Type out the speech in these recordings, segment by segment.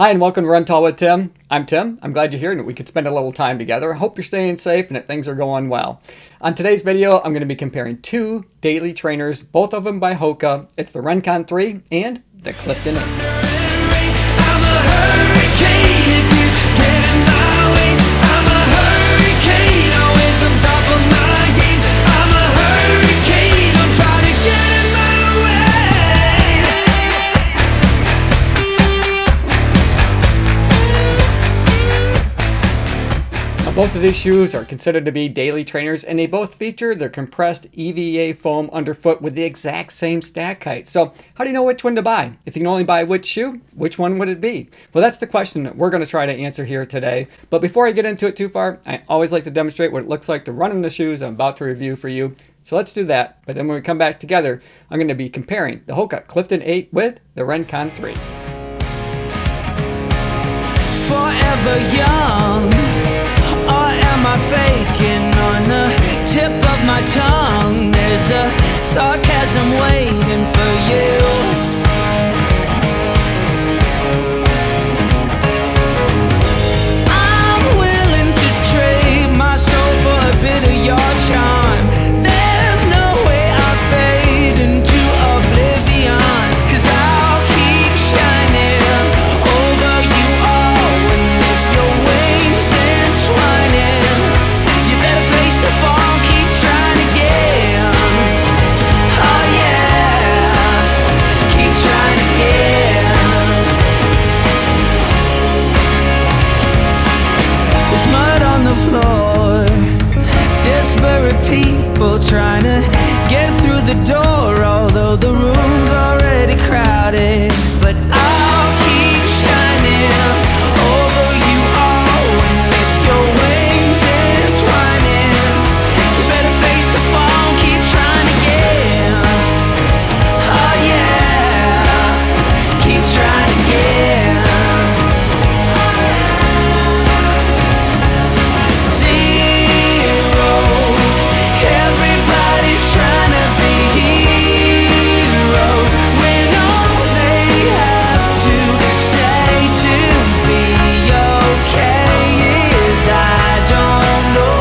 Hi and welcome to Run Tall with Tim. I'm Tim. I'm glad you're here and we could spend a little time together. I hope you're staying safe and that things are going well. On today's video, I'm going to be comparing two daily trainers, both of them by Hoka. It's the Rincon 3 and the Clifton 8. Both of these shoes are considered to be daily trainers, and they both feature their compressed EVA foam underfoot with the exact same stack height. So how do you know which one to buy? If you can only buy which shoe, which one would it be? Well, that's the question that we're going to try to answer here today. But before I get into it too far, I always like to demonstrate what it looks like to run in the shoes I'm about to review for you. So let's do that. But then when we come back together, I'm going to be comparing the Hoka Clifton 8 with the Rincon 3. Forever young. Or am I faking on the tip of my tongue? There's a sarcasm waiting for you. I'm willing to trade my soul for a bit of your charm. There's no way I'll fade into oblivion, 'cause I'll keep shining over you all. And if your wings entwining, you better face the fall, keep trying again. Oh yeah, keep trying again. There's mud on the floor, disparate people trying to get through the door, although the room's already crowded. But I'll keep shining over you all. And if your wings entwining, you better face the fall, keep trying again. Oh yeah, keep trying again. Zeros, everybody's trying to be heroes, when all they have to say to be okay is I don't know.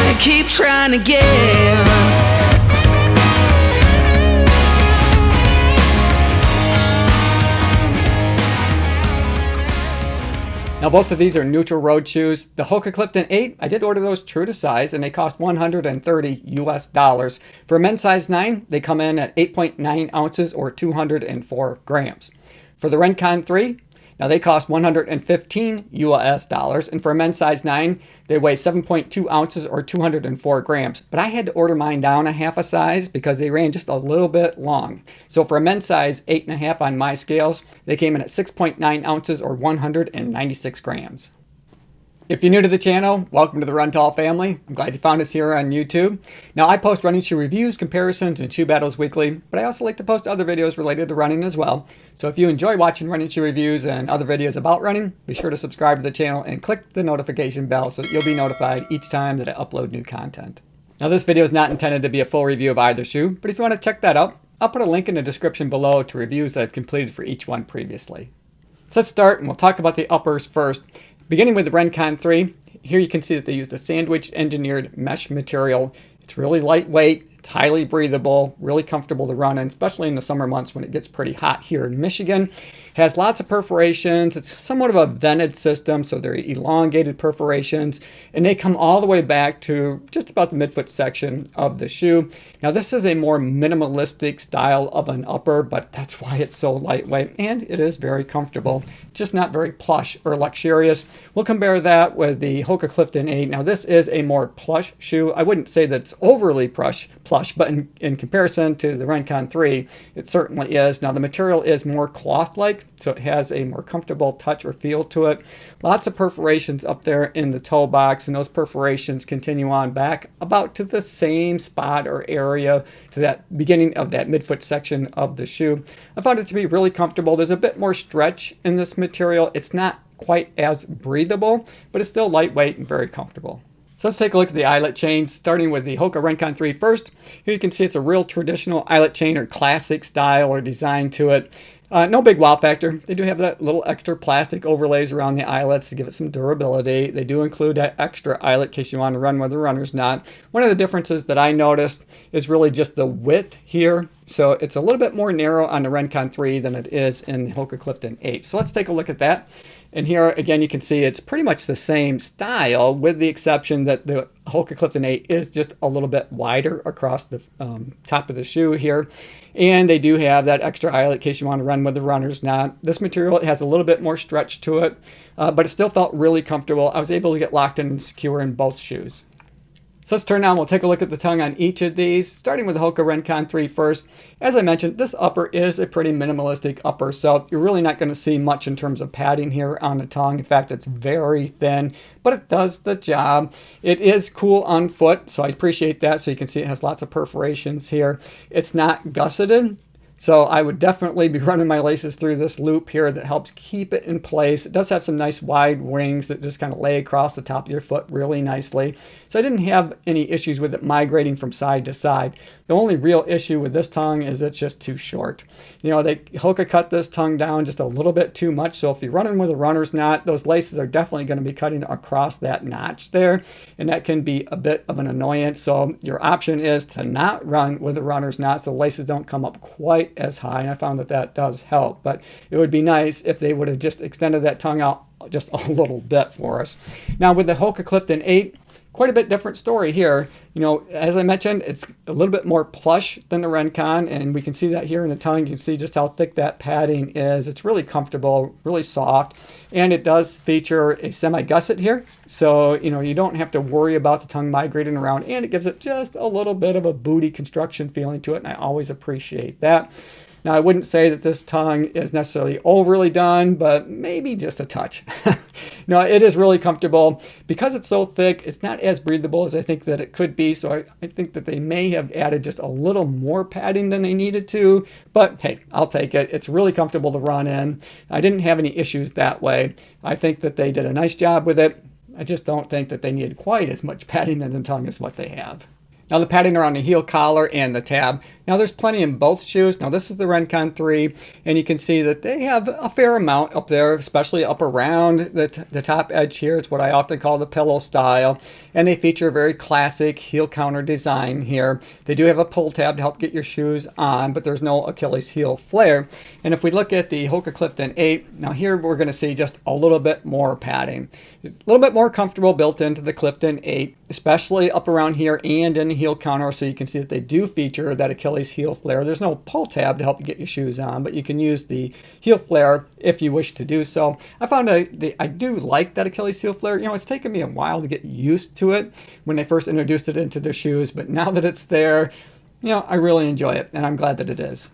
And keep trying again. Now both of these are neutral road shoes. The Hoka Clifton 8, I did order those true to size and they cost $130 US. For a men's size 9, they come in at 8.9 ounces or 204 grams. For the Rincon 3, now they cost $115 US, and for a men's size 9, they weigh 7.2 ounces or 204 grams. But I had to order mine down a half a size because they ran just a little bit long. So for a men's size 8.5 on my scales, they came in at 6.9 ounces or 196 grams. If you're new to the channel, welcome to the Run Tall family. I'm glad you found us here on YouTube. Now I post running shoe reviews, comparisons, and shoe battles weekly, but I also like to post other videos related to running as well. So if you enjoy watching running shoe reviews and other videos about running, be sure to subscribe to the channel and click the notification bell so that you'll be notified each time that I upload new content. Now this video is not intended to be a full review of either shoe, but if you want to check that out, I'll put a link in the description below to reviews that I've completed for each one previously. So let's start and we'll talk about the uppers first. Beginning with the Rincon 3, here you can see that they used a sandwich engineered mesh material. It's really lightweight, it's highly breathable, really comfortable to run in, especially in the summer months when it gets pretty hot here in Michigan. It has lots of perforations. It's somewhat of a vented system, so they're elongated perforations, and they come all the way back to just about the midfoot section of the shoe. Now this is a more minimalistic style of an upper, but that's why it's so lightweight, and it is very comfortable, just not very plush or luxurious. We'll compare that with the Hoka Clifton 8. Now this is a more plush shoe. I wouldn't say that it's overly plush, but in comparison to the Rincon 3, it certainly is. Now the material is more cloth-like, so it has a more comfortable touch or feel to it. Lots of perforations up there in the toe box, and those perforations continue on back about to the same spot or area to that beginning of that midfoot section of the shoe. I found it to be really comfortable. There's a bit more stretch in this material. It's not quite as breathable, but it's still lightweight and very comfortable. So let's take a look at the eyelet chains, starting with the Hoka Rincon 3 first. Here you can see it's a real traditional eyelet chain or classic style or design to it. No big wow factor. They do have that little extra plastic overlays around the eyelets to give it some durability. They do include that extra eyelet in case you want to run where the runner's not. One of the differences that I noticed is really just the width here. So it's a little bit more narrow on the Rincon 3 than it is in the Hoka Clifton 8. So let's take a look at that. And here again you can see it's pretty much the same style with the exception that the Hoka Clifton 8 is just a little bit wider across the top of the shoe here. And they do have that extra eyelet in case you want to run with the runner's not. This material has a little bit more stretch to it, but it still felt really comfortable. I was able to get locked in and secure in both shoes. So let's turn now and we'll take a look at the tongue on each of these, starting with the Hoka Rincon 3 first. As I mentioned, this upper is a pretty minimalistic upper, so you're really not going to see much in terms of padding here on the tongue. In fact, it's very thin, but it does the job. It is cool on foot, so I appreciate that. So you can see it has lots of perforations here. It's not gusseted. So I would definitely be running my laces through this loop here that helps keep it in place. It does have some nice wide wings that just kind of lay across the top of your foot really nicely. So I didn't have any issues with it migrating from side to side. The only real issue with this tongue is it's just too short. You know, Hoka cut this tongue down just a little bit too much. So if you're running with a runner's knot, those laces are definitely going to be cutting across that notch there. And that can be a bit of an annoyance. So your option is to not run with a runner's knot so the laces don't come up quite as high, and I found that that does help. But it would be nice if they would have just extended that tongue out just a little bit for us. Now with the Hoka Clifton 8, quite a bit different story here. You know, as I mentioned, it's a little bit more plush than the Rincon, and we can see that here in the tongue. You can see just how thick that padding is. It's really comfortable, really soft, and it does feature a semi-gusset here. So, you know, you don't have to worry about the tongue migrating around, and it gives it just a little bit of a booty construction feeling to it, and I always appreciate that. Now, I wouldn't say that this tongue is necessarily overly done, but maybe just a touch. No, it is really comfortable. Because it's so thick, it's not as breathable as I think that it could be. So I think that they may have added just a little more padding than they needed to. But hey, I'll take it. It's really comfortable to run in. I didn't have any issues that way. I think that they did a nice job with it. I just don't think that they needed quite as much padding in the tongue as what they have. Now the padding around the heel collar and the tab. Now there's plenty in both shoes. Now this is the Rincon 3, and you can see that they have a fair amount up there, especially up around the top edge here. It's what I often call the pillow style. And they feature a very classic heel counter design here. They do have a pull tab to help get your shoes on, but there's no Achilles heel flare. And if we look at the Hoka Clifton 8, now here we're going to see just a little bit more padding. It's a little bit more comfortable built into the Clifton 8, especially up around here and in the heel counter, so you can see that they do feature that Achilles heel flare. There's no pull tab to help you get your shoes on, but you can use the heel flare if you wish to do so. I found I do like that Achilles heel flare. You know, it's taken me a while to get used to it when they first introduced it into their shoes, but now that it's there, you know, I really enjoy it, and I'm glad that it is.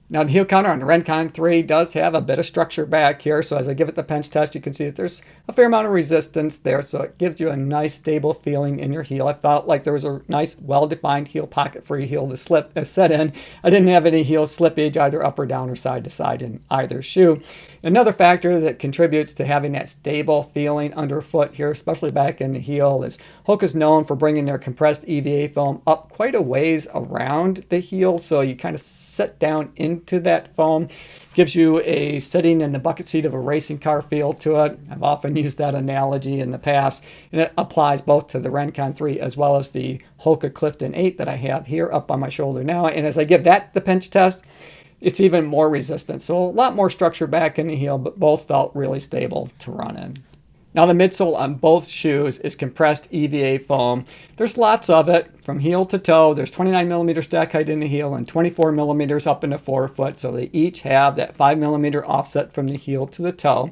Now the heel counter on the Rincon 3 does have a bit of structure back here, so as I give it the pinch test, you can see that there's a fair amount of resistance there, so it gives you a nice stable feeling in your heel. I felt like there was a nice well-defined heel pocket for your heel to set in. I didn't have any heel slippage either up or down or side to side in either shoe. Another factor that contributes to having that stable feeling underfoot here, especially back in the heel, is Hoka's known for bringing their compressed EVA foam up quite a ways around the heel, so you kind of sit down into that foam. Gives you a sitting in the bucket seat of a racing car feel to it. I've often used that analogy in the past, and it applies both to the Rincon 3 as well as the Hoka Clifton 8 that I have here up on my shoulder now. And as I give that the pinch test, it's even more resistant. So a lot more structure back in the heel, but both felt really stable to run in. Now the midsole on both shoes is compressed EVA foam. There's lots of it from heel to toe. There's 29 millimeter stack height in the heel and 24 millimeters up in the forefoot. So they each have that 5 millimeter offset from the heel to the toe.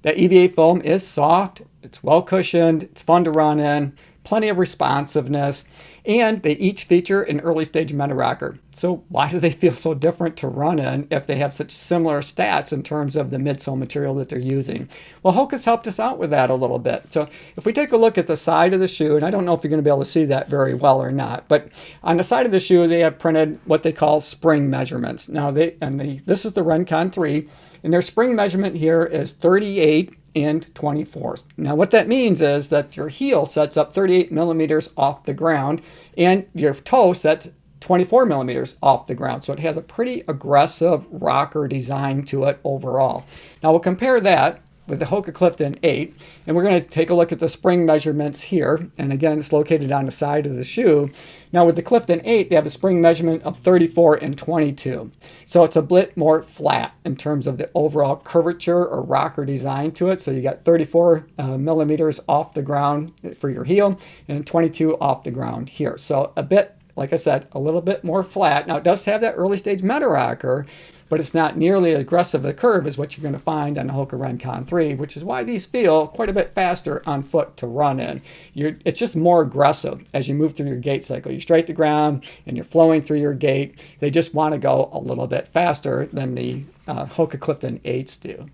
That EVA foam is soft. It's well cushioned. It's fun to run in. Plenty of responsiveness, and they each feature an early stage meta rocker. So why do they feel so different to run in if they have such similar stats in terms of the midsole material that they're using? Well, Hoka's helped us out with that a little bit. So if we take a look at the side of the shoe, and I don't know if you're going to be able to see that very well or not, but on the side of the shoe, they have printed what they call spring measurements. Now, this is the Rincon 3, and their spring measurement here is 38 and 24th. Now what that means is that your heel sets up 38 millimeters off the ground and your toe sets 24 millimeters off the ground. So it has a pretty aggressive rocker design to it overall. Now we'll compare that with the Hoka Clifton 8, and we're going to take a look at the spring measurements here. And again, it's located on the side of the shoe. Now with the Clifton 8, they have a spring measurement of 34 and 22. So it's a bit more flat in terms of the overall curvature or rocker design to it. So you got 34 millimeters off the ground for your heel and 22 off the ground here. So a bit, like I said, a little bit more flat. Now it does have that early stage meta rocker, but it's not nearly as aggressive a curve as what you're going to find on the Hoka Rincon 3, which is why these feel quite a bit faster on foot to run in. It's just more aggressive as you move through your gait cycle. You straight the ground and you're flowing through your gait. They just want to go a little bit faster than the Hoka Clifton 8s do.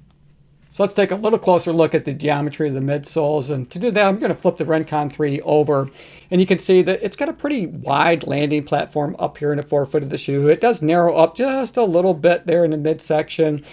So let's take a little closer look at the geometry of the midsoles. And to do that, I'm going to flip the Rincon 3 over. And you can see that it's got a pretty wide landing platform up here in the forefoot of the shoe. It does narrow up just a little bit there in the midsection.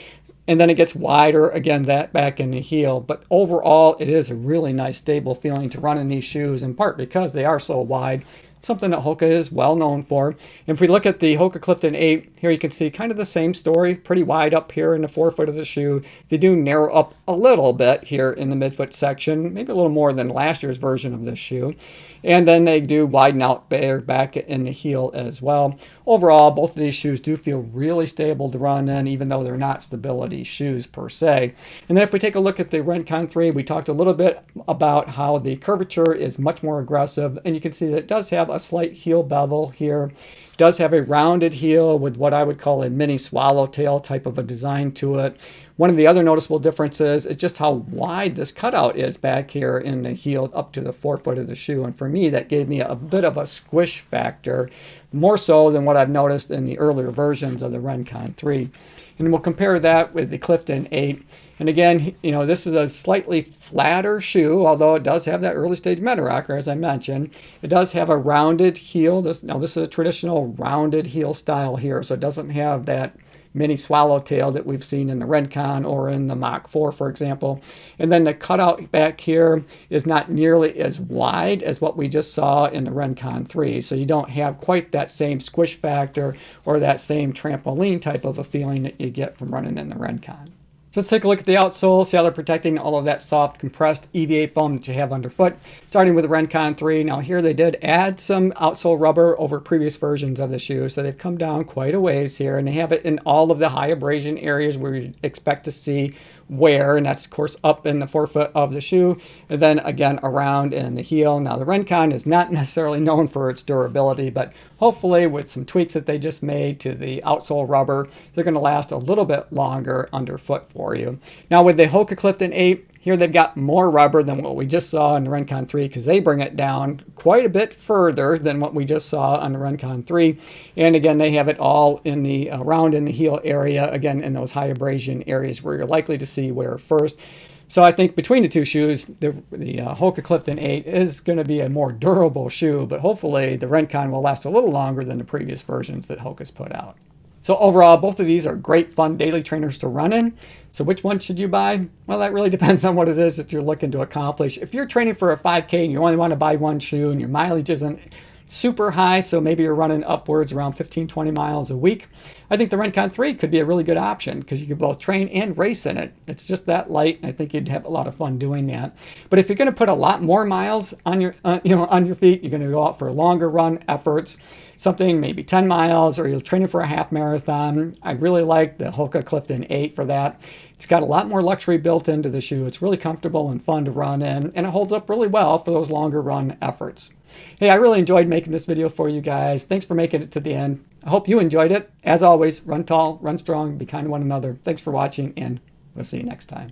And then it gets wider, again, that back in the heel. But overall, it is a really nice, stable feeling to run in these shoes, in part because they are so wide. Something that Hoka is well known for. And if we look at the Hoka Clifton 8, here you can see kind of the same story, pretty wide up here in the forefoot of the shoe. They do narrow up a little bit here in the midfoot section, maybe a little more than last year's version of this shoe. And then they do widen out there back in the heel as well. Overall, both of these shoes do feel really stable to run in, even though they're not stability shoes per se. And then if we take a look at the Rincon 3, we talked a little bit about how the curvature is much more aggressive. And you can see that it does have a slight heel bevel here. It does have a rounded heel with what I would call a mini swallowtail type of a design to it. One of the other noticeable differences is just how wide this cutout is back here in the heel up to the forefoot of the shoe. And for me, that gave me a bit of a squish factor, more so than what I've noticed in the earlier versions of the Rincon 3. And we'll compare that with the Clifton 8. And again, you know, this is a slightly flatter shoe, although it does have that early stage meta rocker, as I mentioned. It does have a rounded heel. This is a traditional rounded heel style here, so it doesn't have that mini swallowtail that we've seen in the Rincon or in the Mach 4, for example. And then the cutout back here is not nearly as wide as what we just saw in the Rincon 3. So you don't have quite that same squish factor or that same trampoline type of a feeling that you get from running in the Rincon. So let's take a look at the outsole, see how they're protecting all of that soft compressed EVA foam that you have underfoot. Starting with the Rincon 3. Now here they did add some outsole rubber over previous versions of the shoe, so they've come down quite a ways here, and they have it in all of the high abrasion areas where you expect to see wear, and that's of course up in the forefoot of the shoe, and then again around in the heel. Now the Rincon is not necessarily known for its durability, but hopefully with some tweaks that they just made to the outsole rubber, they're going to last a little bit longer underfoot for you. Now with the Hoka Clifton 8, here they've got more rubber than what we just saw in the Rincon 3 because they bring it down quite a bit further than what we just saw on the Rincon 3. And again, they have it all in the around in the heel area, again in those high abrasion areas where you're likely to see wear first. So I think between the two shoes, the Hoka Clifton 8 is going to be a more durable shoe, but hopefully the Rincon will last a little longer than the previous versions that Hoka's put out. So overall, both of these are great fun daily trainers to run in. So which one should you buy? Well, that really depends on what it is that you're looking to accomplish. If you're training for a 5K and you only want to buy one shoe and your mileage isn't super high, so maybe you're running upwards around 15-20 miles a week, I think the Rincon 3 could be a really good option because you could both train and race in it. It's just that light, and I think you'd have a lot of fun doing that. But if you're going to put a lot more miles on your on your feet, you're going to go out for longer run efforts, something maybe 10 miles, or you're training for a half marathon. I really like the Hoka Clifton 8 for that. It's got a lot more luxury built into the shoe. It's really comfortable and fun to run in, and it holds up really well for those longer run efforts. Hey, I really enjoyed making this video for you guys. Thanks for making it to the end. I hope you enjoyed it. As always, run tall, run strong, be kind to one another. Thanks for watching, and we'll see you next time.